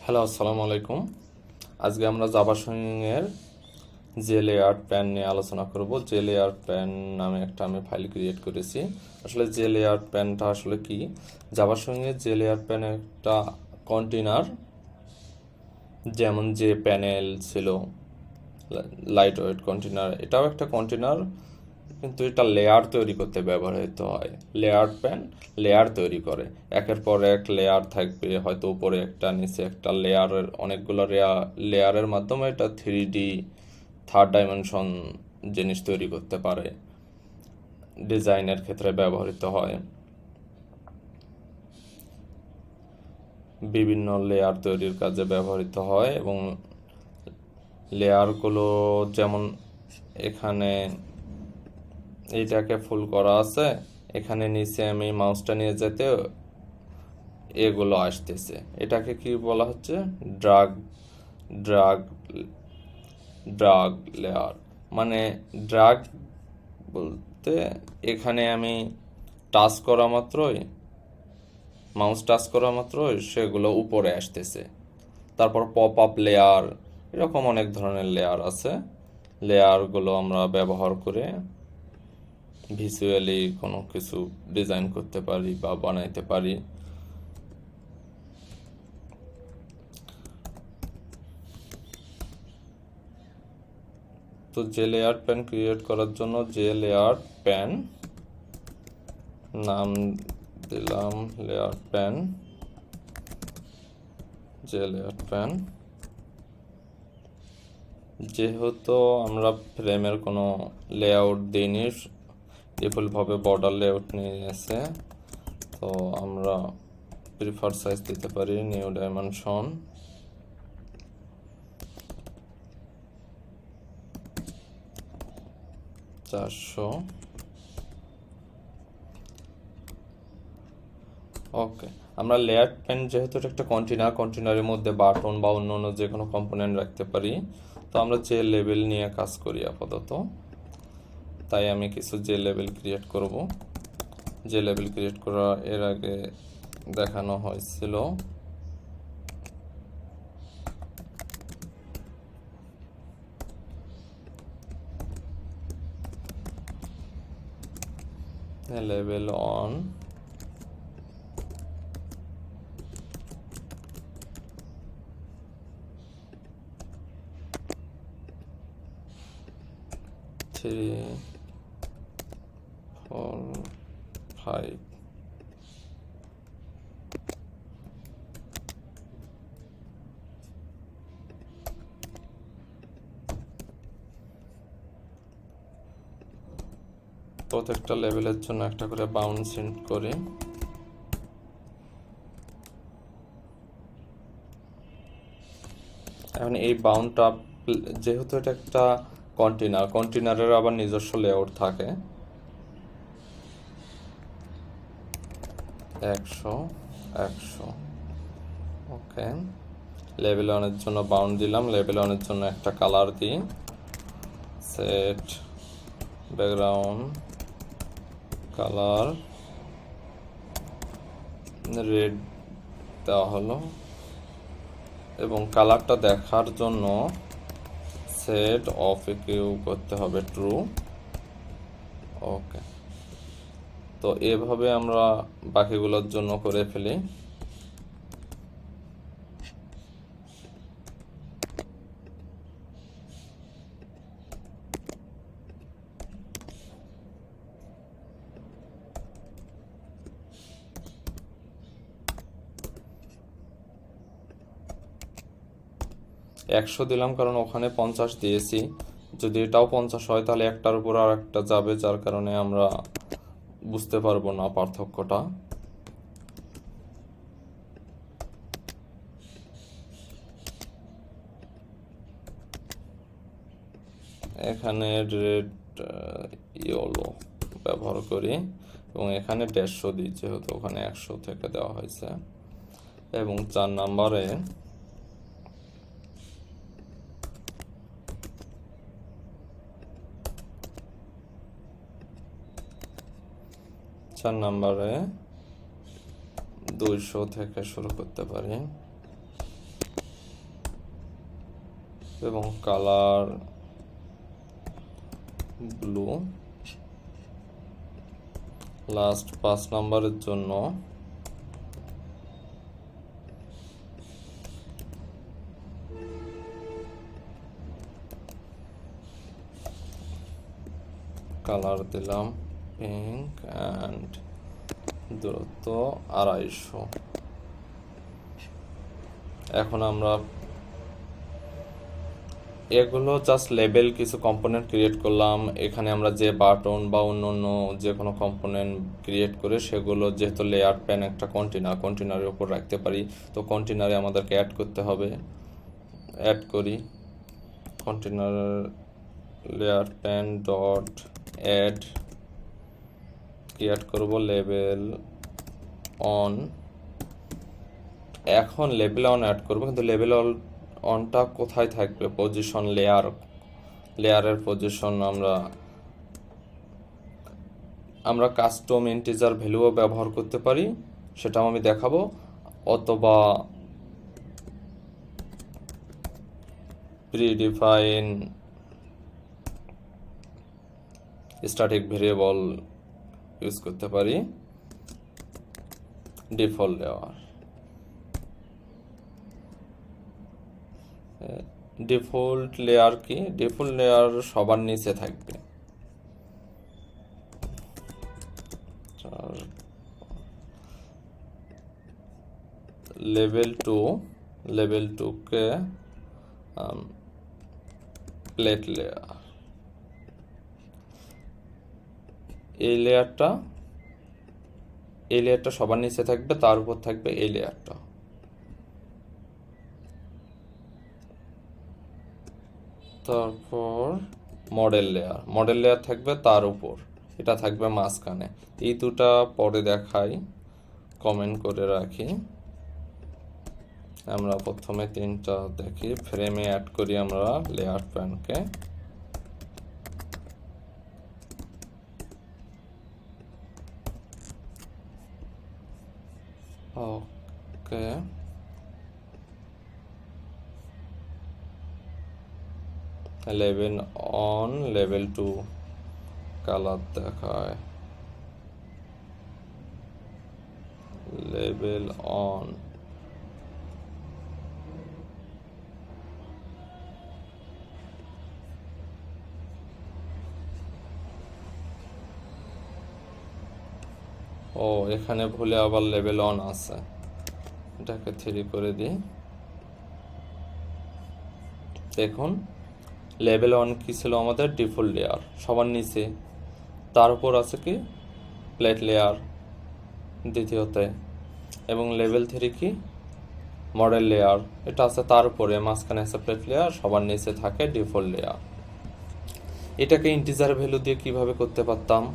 Hello, আসসালামু আলাইকুম। আজকে আমরা জাভা সুইংয়ের যে লেয়ার প্যান নিয়ে আলোচনা করব। যে লেয়ার প্যান নামে একটা আমি ফাইল ক্রিয়েট করেছি। আসলে যে লেয়ার প্যানটা আসলে কি, জাভা সুইংয়ের যে লেয়ার প্যান একটা কন্টেনার, যেমন যে প্যানেল ছিল লাইট ওয়েট কন্টেনার, এটাও একটা কন্টেনার, কিন্তু এটা লেয়ার তৈরি করতে ব্যবহৃত হয়। লেয়ার প্যান লেয়ার তৈরি করে, একের পর এক লেয়ার থাকবে, হয়তো উপরে একটা নিচে একটা, লেয়ারের অনেকগুলো লেয়ারের মাধ্যমে এটা 3D থার্ড ডাইমেনশন জিনিস তৈরি করতে পারে। ডিজাইনের ক্ষেত্রে ব্যবহৃত হয়, বিভিন্ন লেয়ার তৈরির কাজে ব্যবহৃত হয়। এবং লেয়ারগুলো যেমন এখানে এইটাকে ফুল করা আছে, এখানে নিচে আমি মাউসটা নিয়ে যেতে এগুলো আসতেছে। এটাকে কি বলা হচ্ছে? Drug drug drug layer. মানে ড্রাগ বলতে এখানে আমি টাচ করা মাত্রই, মাউস টাচ করা মাত্রই সেগুলো উপরে আসতেছে। তারপর পপ আপ লেয়ার, এরকম অনেক ধরনের লেয়ার আছে। লেয়ারগুলো আমরা ব্যবহার করে ভিজুয়ালি কোনো কিছু ডিজাইন করতে পারি বা বানাইতে পারি। তো যে লেয়ার প্যান ক্রিয়েট করার জন্য যে লেয়ার প্যান নাম দিলাম লেয়ার প্যান, যে লেয়ার প্যান। যেহেতু আমরা ফ্রেমের কোনো লেআউট দিইনি, ডিফল্টভাবে বর্ডার লেআউট নিয়ে এসে, তো আমরা প্রিফার সাইজ দিতে পারি নিউ ডাইমেনশন 400। ওকে, আমরা লেয়ার প্যান যেহেতু এটা একটা কন্টেনারের মধ্যে বাটন বা অন্য অন্য যে কোনো কম্পোনেন্ট রাখতে পারি, তো আমরা যে লেভেল নিয়ে কাজ করি আপাতত, তাই আমি কিছু যে লেভেল ক্রিয়েট করব। যে লেভেল ক্রিয়েট করা এর আগে দেখানো হয়েছিল। Level on, three, 4, 5। প্রত্যেকটা লেভেলের জন্য একটা করে বাউন্ড সেট করি। এখন এই বাউন্ডটা, যেহেতু এটা একটা কন্টেনারের আবার নিজস্ব লেআউট থাকে, 100, 100। ওকে, লেভেল ওয়ানের জন্য বাউন্ড দিলাম। লেভেল ওয়ানের জন্য একটা কালার দিই, সেট ব্যাকগ্রাউন্ড কালার রেড দেওয়া হলো। এবং কালারটা দেখার জন্য সেট অফ কিউ করতে হবে ট্রু। ওকে, তো এভাবে আমরা বাকিগুলোর জন্য করে ফেলি। একশো দিলাম কারণ ওখানে 50 দিয়েছি। যদি এটাও 50 হয় তাহলে একটার উপর আর একটা যাবে, যার কারণে আমরা বুঝতে পারবো না পার্থক্যটা। এখানে রেড ইয়েলো ব্যবহার করি এবং এখানে 150 দিই, যেহেতু ওখানে 100 থেকে দেওয়া হয়েছে। এবং 4 নাম্বারে চার নাম্বারে 200 থেকে শুরু করতে পারি। এবং কালার ব্লু। লাস্ট 5 নম্বরের জন্য কালার দিলাম পিঙ্ক অ্যান্ড দূরত্ব 250। এখন আমরা এগুলো জাস্ট লেবেল কিছু কম্পোনেন্ট ক্রিয়েট করলাম। এখানে আমরা যে বাটন বা অন্য যে কোনো কম্পোনেন্ট ক্রিয়েট করে সেগুলো যেহেতু লেয়ার প্যান একটা কন্টেনারের উপর রাখতে পারি, তো কন্টেনারে আমাদেরকে অ্যাড করতে হবে। অ্যাড করি container layer pan dot add, কি অ্যাড করবো, লেবেল অন। এখন লেবেল অন অ্যাড করবো, কিন্তু লেবেল অনটা কোথায় থাকবে? পজিশন লেয়ারের পজিশন আমরা কাস্টম ইন্টিজার ভ্যালুও ব্যবহার করতে পারি, সেটাও আমি দেখাবো, অথবা প্রিডিফাইন স্ট্যাটিক ভেরিয়েবল ইউজ করতে পারি। ডিফল্ট লেয়ার, ডিফল্ট লেয়ার কি? ডিফল্ট লেয়ার সবার নিচে থাকবে। লেভেল 2 কে প্লেট লেয়ার। এই লেয়ারটা সবার নিচে থাকবে, তার উপর থাকবে এই লেয়ারটা। তারপর মডেল লেয়ার থাকবে তার উপর, এটা থাকবে মাঝখানে। এই দুটা পরে দেখাই, কমেন্ট করে রাখি। আমরা প্রথমে 3টা দেখি। ফ্রেমে অ্যাড করি আমরা লেয়ার প্যানকে। Okay, level on, level 2 colour দেখায়, লেভেল অন। ও, এখানে ভুলে আবার লেভেল অন আছে, এটাকে 3 করে দিই। দেখুন লেভেল অন কি ছিল? আমাদের ডিফল্ট লেয়ার সবার নিচে, তার উপর আছে কি প্লেট লেয়ার দ্বিতীয়তে, এবং লেভেল 3 কি মডেল লেয়ার, এটা আছে তার উপরে, মাঝখানে আছে প্লেট লেয়ার, সবার নিচে থাকে ডিফল্ট লেয়ার। এটাকে ইন্টিজার ভ্যালু দিয়ে কিভাবে করতে পারতাম?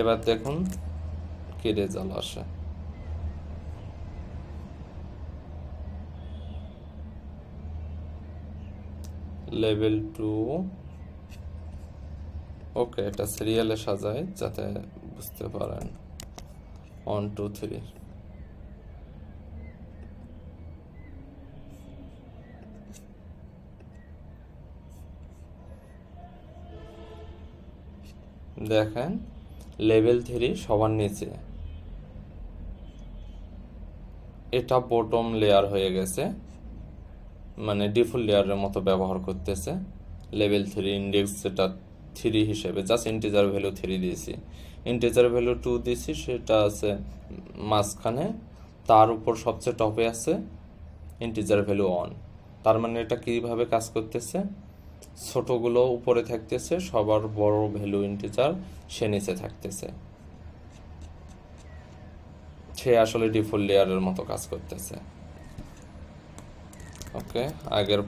এবার দেখুন কি রেজাল্ট আসে। লেভেল 2, ওকে, এটা সিরিয়ালে সাজাই যাতে বুঝতে পারেন। 1 2 3, দেখেন লেভেল 3 সবার নিচে, এটা বটম লেয়ার হয়ে গেছে, মানে ডিফল্ট লেয়ারের মতো ব্যবহার করতেছে। লেভেল 3 ইন্ডেক্স যেটা 3 হিসেবে, জাস্ট ইন্টিজার ভ্যালু 3 দিয়েছি, ইন্টিজার ভ্যালু 2 দিয়েছি, সেটা আছে মাঝখানে, তার উপর সবচেয়ে টপে আছে ইন্টিজার ভ্যালু 1। তার মানে এটা কীভাবে কাজ করতেছে? ছোটগুলো উপরে থাকতেছে, সবার বড় ভ্যালু ইন্টিজার সে নিচে থাকতেছে, সে আসলে ডিফল্ট লেয়ারের মতো কাজ করতেছে। ওকে, আগের।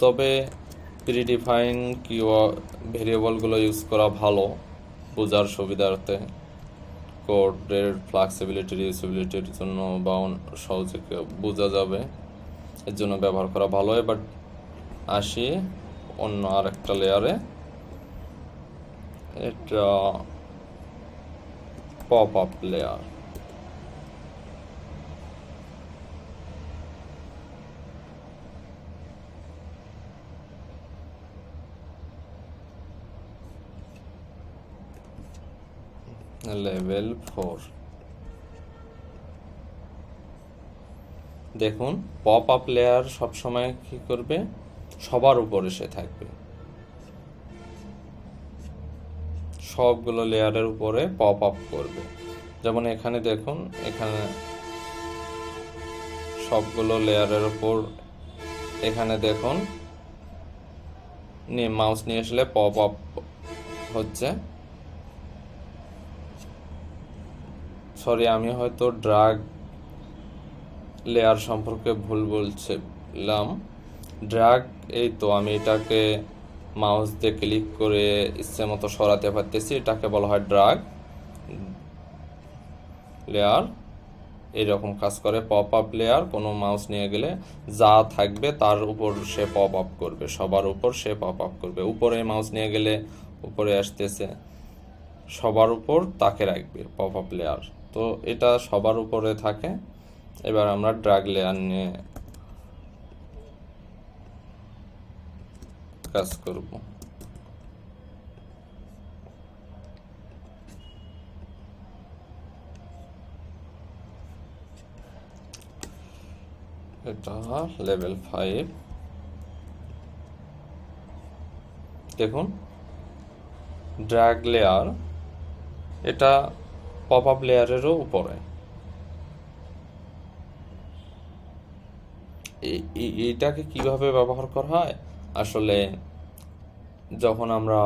তবে প্রিডিফাইন ভেরিয়েবলগুলো ইউজ করা ভালো বোঝার সুবিধার্থে, কোডের ফ্লেক্সিবিলিটি ইউজেবিলিটির জন্য বা সহজে বোঝা যাবে, এর জন্য ব্যবহার করা ভালো। এবার আসি অন্য আরেকটা লেয়ারে। এটা পপ আপ লেয়ার। লেভেল 4। দেখুন পপ আপ লেয়ার সবসময় কি করবে, সবার উপর এসে থাকবে, সবগুলো লেয়ারের উপরে পপ আপ করবে। যেমন এখানে দেখুন, এখানে সবগুলো লেয়ারের উপর, এখানে দেখুন মাউস নিয়ে আসলে পপ আপ হচ্ছে। সরি, আমি হয়তো ড্রাগ লেয়ার সম্পর্কে ভুল বলছিলাম। ড্রাগ, এই তো আমি এটাকে মাউস দিয়ে ক্লিক করে ইচ্ছে মতো সরাতে পারতেছি, এটাকে বলা হয় ড্রাগ লেয়ার। এইরকম কাজ করে পপ আপ লেয়ার। কোনো মাউস নিয়ে গেলে যা থাকবে তার উপর সে পপ আপ করবে, সবার উপর সে পপ আপ করবে। উপরে মাউস নিয়ে গেলে উপরে আসতেছে, সবার উপর তাকে রাখবে পপ আপ লেয়ার। তো এটা সবার উপরে থাকে। এবার আমরা ড্রাগ লেয়ার নিয়ে কাজ করব। এটা লেভেল 5। দেখুন ড্র্যাগ লেয়ার, এটা পপ আপ লেয়ারেরও উপরে। এইটাকে কিভাবে ব্যবহার করা হয়, আসলে যখন আমরা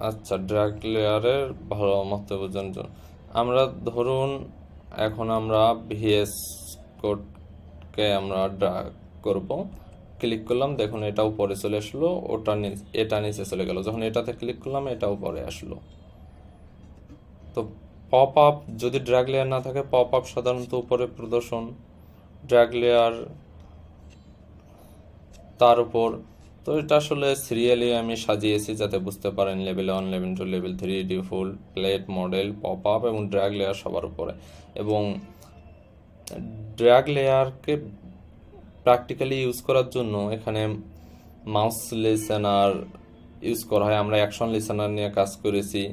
আচ্ছা ড্র্যাগ লেয়ারের ভালো মতো বোঝার জন্য আমরা ধরুন এখন আমরা ভিএস কোডকে আমরা ড্র্যাগ করব, ক্লিক করলাম, দেখুন এটা উপরে চলে আসলো, এটা নিচে চলে গেল। যখন এটাতে ক্লিক করলাম এটা উপরে আসলো। তো পপ আপ যদি ড্র্যাগ লেয়ার না থাকে, পপ আপ সাধারণত উপরে প্রদর্শন, ড্র্যাগ লেয়ার তার উপর। তো এটা আসলে সিরিয়ালি আমি সাজিয়েছি যাতে বুঝতে পারেন level 1, level 2, level 3, default, plate, model, pop up এবং ড্র্যাগ লেয়ার সবার উপরে। এবং ড্র্যাগ লেয়ারকে প্র্যাকটিক্যালি ইউজ করার জন্য এখানে মাউস লিসেনার ইউজ করা হয়। আমরা অ্যাকশন লিসেনার নিয়ে কাজ করেছি।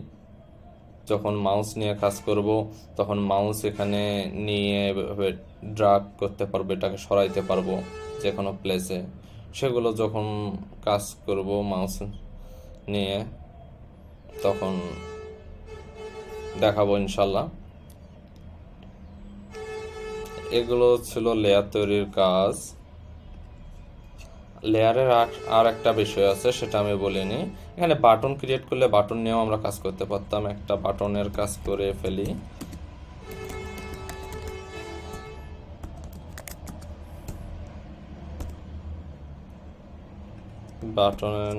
যখন মাউস নিয়ে কাজ করব তখন মাউস এখানে নিয়ে ড্র্যাগ করতে পারবো, এটাকে সরাইতে পারবো যে কোনো প্লেসে। সেগুলো যখন কাজ করব মাউস নিয়ে তখন দেখাবো ইনশাল্লাহ। এগুলো ছিল লেয়ার তৈরির কাজ। লেয়ারের আর একটা বিষয় আছে, সেটা আমি বলিনি। এখানে বাটন ক্রিয়েট করলে বাটন নিয়েও আমরা কাজ করতে পারতাম। একটা বাটনের কাজ করে ফেলি। বাটনের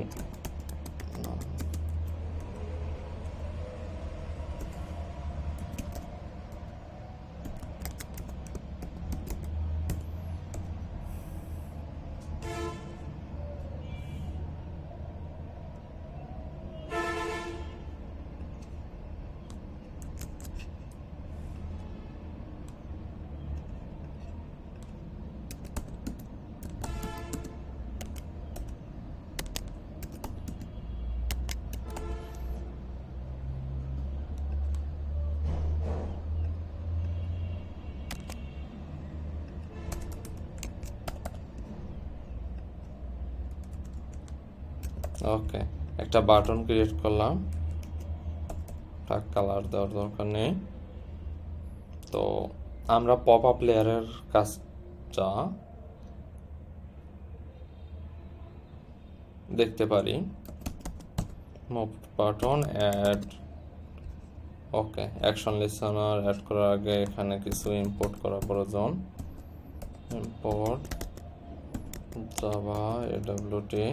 ওকে, একটা বাটন ক্রিয়েট করলাম, কালার দেওয়ার দরকার নেই। তো আমরা পপ আপ লেয়ারের কাজটা দেখতে পারি। মুভ বাটন অ্যাড, ওকে। অ্যাকশন লিসেনার অ্যাড করার আগে এখানে কিছু ইম্পোর্ট করা প্রয়োজন। ইম্পোর্ট জাভা এডব্লিউটি,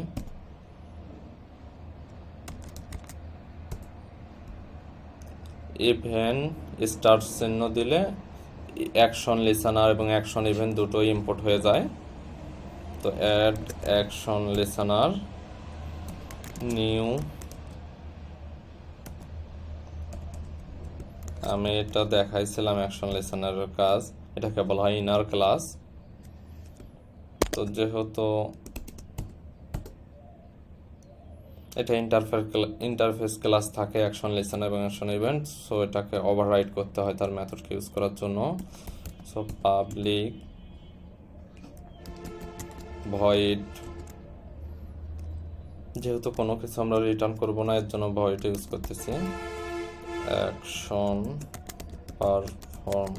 ইভেন্ট স্টার্ট চিহ্ন দিলে অ্যাকশন লিসেনার এবং অ্যাকশন ইভেন্ট দুটোই ইম্পোর্ট হয়ে যায়। তো তো অ্যাড অ্যাকশন লিসেনার নিউ, আমি এটা দেখাইছিলাম অ্যাকশন লিসেনারের কাজ, এটাকে বলা হয় ইনার ক্লাস। তো যেহেতু এটা ইন্টারফেস ক্লাস থাকে অ্যাকশন লিসেনার এবং অ্যাকশন ইভেন্ট, সো এটাকে ওভাররাইড করতে হয় তার মেথডকে ইউজ করার জন্য। সো পাবলিক ভয়েড, যেহেতু কোনো কিছু আমরা রিটার্ন করব না এর জন্য ভয়েড ইউজ করতেছি। অ্যাকশন পারফর্ম,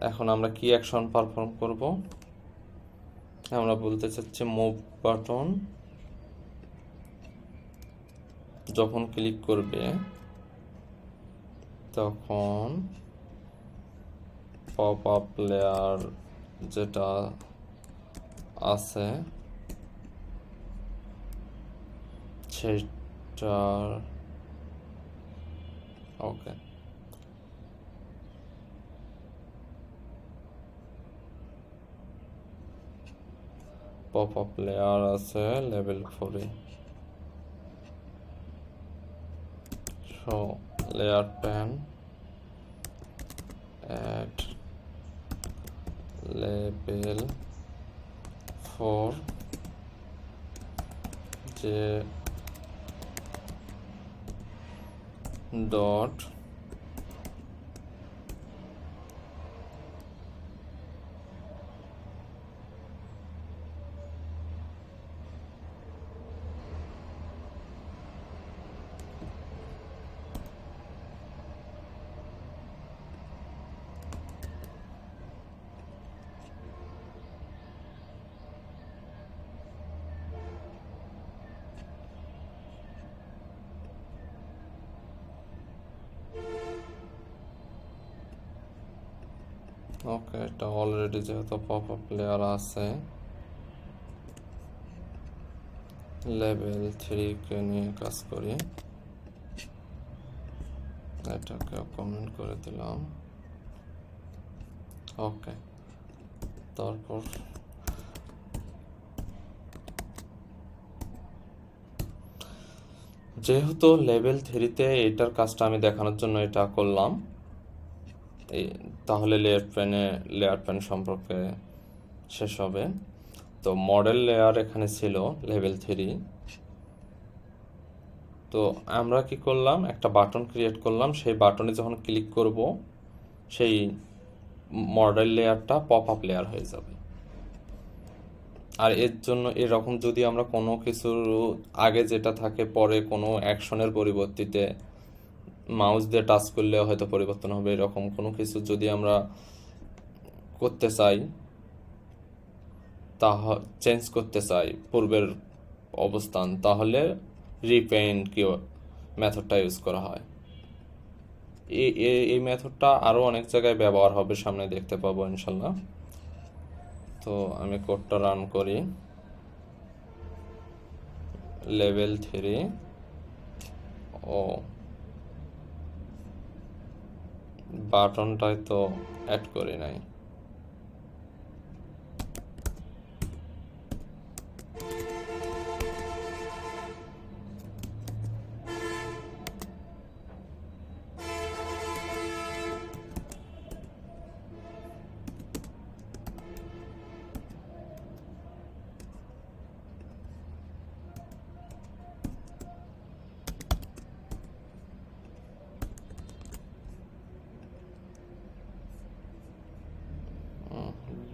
এখন আমরা কি অ্যাকশন পারফর্ম করব, আমরা বলতে চাচ্ছি মুভ বাটন যখন ক্লিক করবে তখন পপ আপ লেয়ার যেটা আছে সেটার, ওকে, পপ আপ লেয়ার আছে লেভেল 4-এ। So layer pan at level 4, যে ডট ওকে, এটা অলরেডি যেহেতু পপ আপ লেয়ার আছে, লেভেল 3-কে নিয়ে কাজ করি, এটাকে কমেন্ট করে দিলাম। ওকে, তারপর যেহেতু লেভেল 3-তে এটার কাজটা আমি দেখানোর জন্য এটা করলাম, তাহলে লেয়ার প্যান সম্পর্কে শেষ হবে। তো মডেল লেয়ার এখানে ছিল লেভেল 3, তো আমরা কি করলাম, একটা বাটন ক্রিয়েট করলাম, সেই বাটনে যখন ক্লিক করব সেই মডেল লেয়ারটা পপ আপ লেয়ার হয়ে যাবে। আর এর জন্য এরকম যদি আমরা কোনো কিছুর আগে যেটা থাকে পরে কোনো অ্যাকশনের পরিবর্তিতে মাউস দিয়ে টাচ করলে হয়তো পরিবর্তন হবে, এরকম কোনো কিছু যদি আমরা করতে চাই, চেঞ্জ করতে চাই পূর্বের অবস্থান, তাহলে রিপেইন্ট কি মেথডটা ইউজ করা হয়। এই মেথডটা আরও অনেক জায়গায় ব্যবহার হবে, সামনে দেখতে পাবো ইনশাল্লাহ। তো আমি কোডটা রান করি, লেভেল 3 ও বাটনটাই তো অ্যাড করি নাই।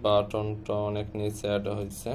বাটনটা অনেক নিচে অ্যাড হয়েছে।